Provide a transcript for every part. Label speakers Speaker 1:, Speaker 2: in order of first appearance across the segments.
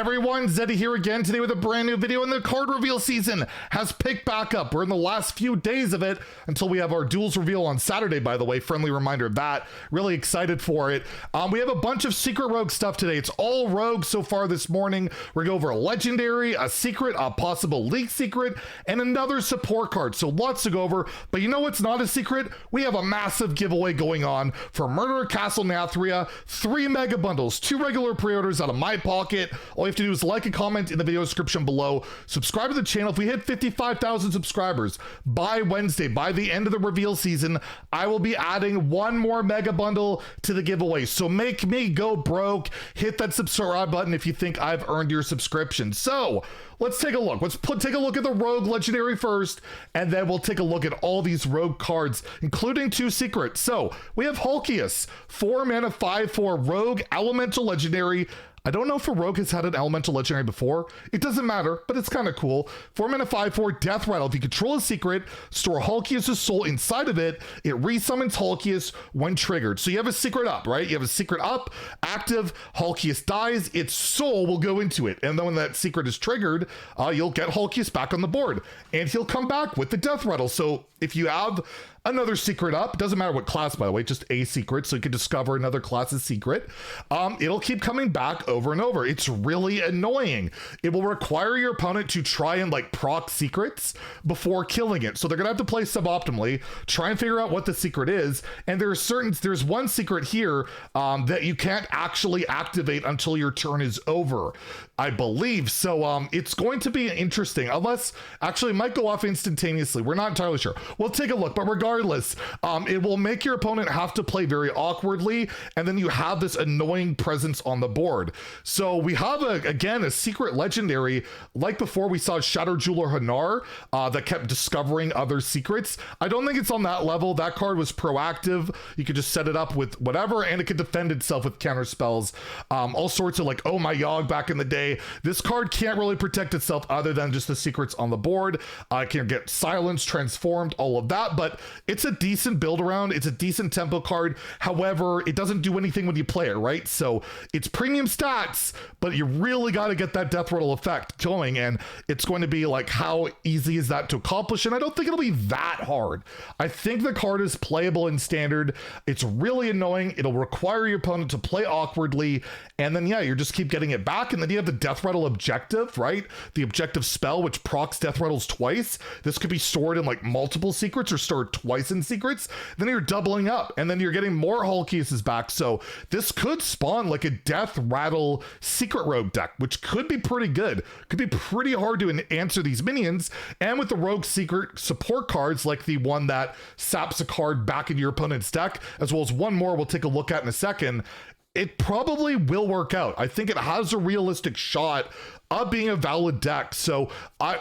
Speaker 1: everyone, Zeddy here again today with a brand new video, and the card reveal season has picked back up. We're in the last few days of it until we have our Duels reveal on Saturday, by the way. Friendly reminder of that. Really excited for it. We have a bunch of secret rogue stuff today. It's all rogue so far this morning. We're going to go over a legendary, a secret, a possible leak secret, and another support card. So lots to go over, but you know what's not a secret? We have a massive giveaway going on for Murderer Castle Nathria. 3 mega bundles, 2 regular pre-orders out of my pocket. All you have to do is like and comment in the video description below. Subscribe to the channel. If we hit 55,000 subscribers by Wednesday, by the end of the reveal season, I will be adding 1 more mega bundle to the giveaway. So make me go broke. Hit that subscribe button if you think I've earned your subscription. So let's take a look. Take a look at the rogue legendary first, and then we'll take a look at all these rogue cards, including 2 secrets. So we have Hulkius, 4 mana, 5/4 rogue elemental legendary. I don't know if a rogue has had an elemental legendary before. It doesn't matter, but it's kind of cool. 4 mana, 5/4 death rattle. If you control a secret, store Hulkius' soul inside of it. It resummons Hulkius when triggered. So you have a secret up, right? You have a secret up, active, Hulkius dies, its soul will go into it. And then when that secret is triggered, you'll get Hulkius back on the board. And he'll come back with the death rattle. So if you have another secret up, doesn't matter what class, by the way, just a secret, so you can discover another class's secret, it'll keep coming back over and over. It's really annoying. It will require your opponent to try and like proc secrets before killing it. So they're gonna have to play suboptimally, try and figure out what the secret is. And there's one secret here that you can't actually activate until your turn is over, I believe. So it's going to be interesting, unless actually it might go off instantaneously. We're not entirely sure. We'll take a look, but regardless, it will make your opponent have to play very awkwardly, and then you have this annoying presence on the board. So we have, again, a secret legendary. Like before, we saw Shadow Jeweler Hanar that kept discovering other secrets. I don't think it's on that level. That card was proactive. You could just set it up with whatever, and it could defend itself with counter spells. All sorts of like, oh my Yogg back in the day. This card can't really protect itself other than just the secrets on the board. It can get silenced, transformed, all of that, but it's a decent build around. It's a decent tempo card. However, it doesn't do anything when you play it, right? So it's premium stats, but you really got to get that death rattle effect going, and it's going to be like, how easy is that to accomplish? And I don't think it'll be that hard. I think the card is playable in standard. It's really annoying. It'll require your opponent to play awkwardly, and then yeah, you just keep getting it back. And then you have the death rattle objective, right? The objective spell, which procs death rattles twice. This could be stored in like multiple secrets or stored twice in secrets. Then you're doubling up, and then you're getting more Hulkiuses back. So this could spawn like a death rattle secret rogue deck, which could be pretty good. Could be pretty hard to answer these minions. And with the rogue secret support cards, like the one that saps a card back into your opponent's deck, as well as one more we'll take a look at in a second, it probably will work out. I think it has a realistic shot of being a valid deck. So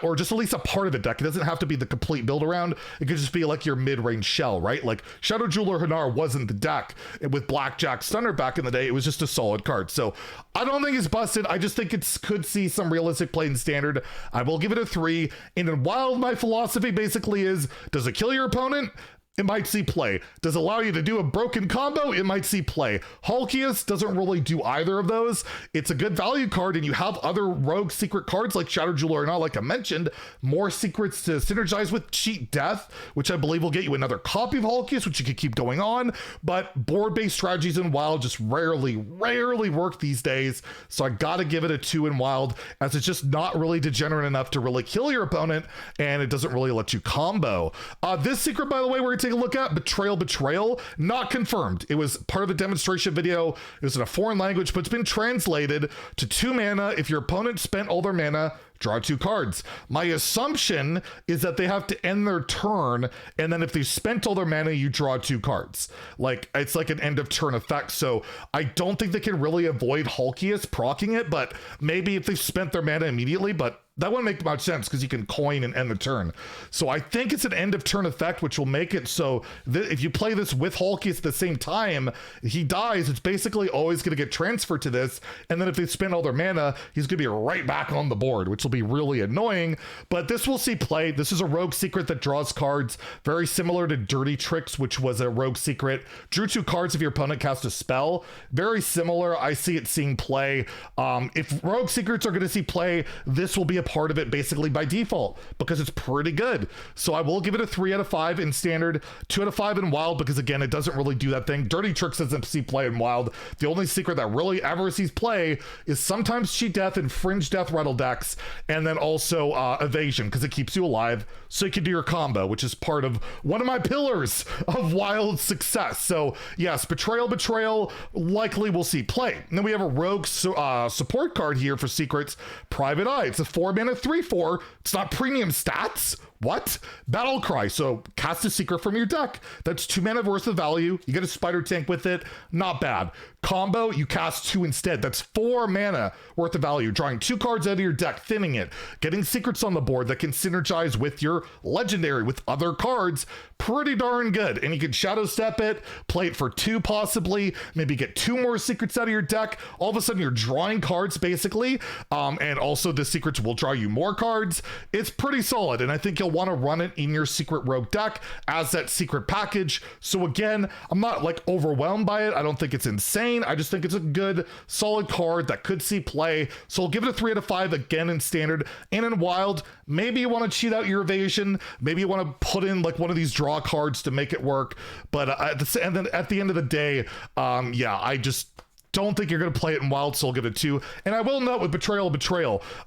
Speaker 1: or just at least a part of a deck. It doesn't have to be the complete build around. It could just be like your mid-range shell, right? Like Shadow Jeweler Hanar wasn't the deck with Blackjack Stunner back in the day. It was just a solid card. So I don't think it's busted. I just think it could see some realistic play in standard. I will give it a 3. And in Wild, my philosophy basically is, does it kill your opponent? It might see play. Does it allow you to do a broken combo? It might see play. Hulkius doesn't really do either of those. It's a good value card, and you have other rogue secret cards like Shadow Jeweler, and all, like I mentioned, more secrets to synergize with. Cheat Death, which I believe will get you another copy of Hulkius, which you could keep going on. But board-based strategies in Wild just rarely work these days. So I gotta give it a 2 in Wild, as it's just not really degenerate enough to really kill your opponent, and it doesn't really let you combo. This secret, by the way, we're take a look at Betrayal, not confirmed. It was part of a demonstration video. It was in a foreign language, but it's been translated to 2 mana. If your opponent spent all their mana, draw 2 cards. My assumption is that they have to end their turn, and then if they spent all their mana, you draw 2 cards. Like, it's like an end of turn effect. So I don't think they can really avoid Hulkius proccing it, but maybe if they've spent their mana immediately, but that wouldn't make much sense because you can coin and end the turn. So I think it's an end of turn effect, which will make it so that if you play this with Hulky at the same time, he dies, it's basically always going to get transferred to this. And then if they spend all their mana, he's going to be right back on the board, which will be really annoying. But this will see play. This is a rogue secret that draws cards, very similar to Dirty Tricks, which was a rogue secret. Drew 2 cards if your opponent cast a spell. Very similar. I see it seeing play. If rogue secrets are going to see play, this will be a part of it basically by default because it's pretty good. So I will give it a 3 out of 5 in standard, 2 out of 5 in wild because again, it doesn't really do that thing. Dirty Tricks doesn't see play in wild. The only secret that really ever sees play is sometimes Cheat Death and Fringe Death Rattle decks, and then also Evasion because it keeps you alive so you can do your combo, which is part of one of my pillars of wild success. So yes, Betrayal likely will see play. And then we have a rogue support card here for secrets, Private Eye. It's a 4-mana 3/4. It's not premium stats. What? Battle Cry. So cast a secret from your deck. That's 2 mana worth of value. You get a spider tank with it. Not bad. Combo, you cast 2 instead. That's 4 mana worth of value. Drawing 2 cards out of your deck, thinning it. Getting secrets on the board that can synergize with your legendary, with other cards. Pretty darn good. And you can Shadow Step it, play it for 2 possibly, maybe get 2 more secrets out of your deck. All of a sudden you're drawing cards basically. And also the secrets will draw you more cards. It's pretty solid. And I think you'll want to run it in your secret rogue deck as that secret package. So again, I'm not like overwhelmed by it. I don't think it's insane. I just think it's a good solid card that could see play. So I'll give it a 3 out of 5 again in standard and in wild. Maybe you want to cheat out your evasion. Maybe you want to put in like one of these draw cards to make it work. But and then at the end of the day, yeah, I just don't think you're going to play it in wild, so I'll give it 2. And I will note with Betrayal,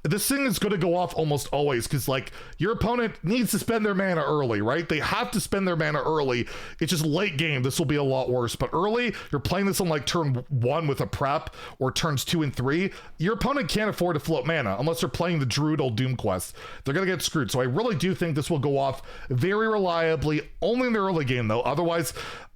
Speaker 1: this thing is going to go off almost always because like your opponent needs to spend their mana early, right? They have to spend their mana early. It's just late game. This will be a lot worse. But early, you're playing this on like turn 1 with a prep or turns 2 and 3. Your opponent can't afford to float mana unless they're playing the Druidal Doom Quest. They're going to get screwed. So I really do think this will go off very reliably, only in the early game though. Otherwise,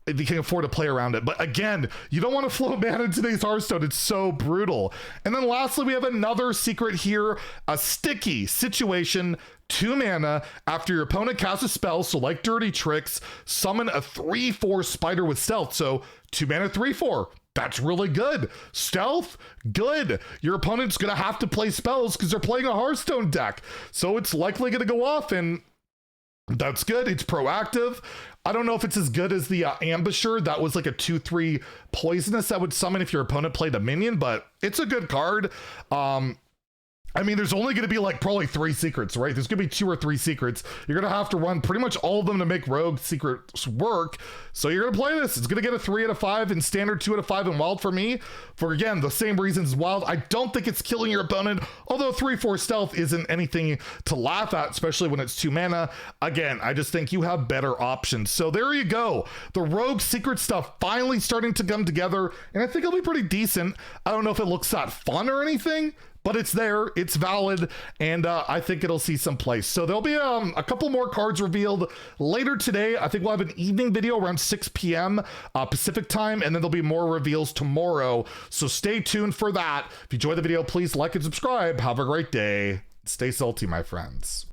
Speaker 1: you can afford to play around it. But again, you don't want to float mana in today's Hearthstone. It's so brutal. And then lastly, we have another secret here, a sticky situation. 2 mana after your opponent casts a spell, so like Dirty Tricks, summon a 3/4 spider with stealth. So 2 mana 3/4. That's really good. Stealth, good. Your opponent's gonna have to play spells because they're playing a Hearthstone deck. So it's likely gonna go off, and that's good. It's proactive. I don't know if it's as good as the Ambusher. That was like a 2/3 poisonous that would summon if your opponent played a minion, but it's a good card. I mean, there's only going to be like probably 3 secrets, right? There's going to be 2 or 3 secrets. You're going to have to run pretty much all of them to make rogue secrets work. So you're going to play this. It's going to get a 3 out of 5 in standard, 2 out of 5 in wild for me. For again, the same reasons as wild. I don't think it's killing your opponent, although 3/4 stealth isn't anything to laugh at, especially when it's 2 mana. Again, I just think you have better options. So there you go. The rogue secret stuff finally starting to come together, and I think it'll be pretty decent. I don't know if it looks that fun or anything, but it's there, it's valid, and I think it'll see some play. So there'll be a couple more cards revealed later today. I think we'll have an evening video around 6 p.m. Pacific time, and then there'll be more reveals tomorrow. So stay tuned for that. If you enjoyed the video, please like and subscribe. Have a great day. Stay salty, my friends.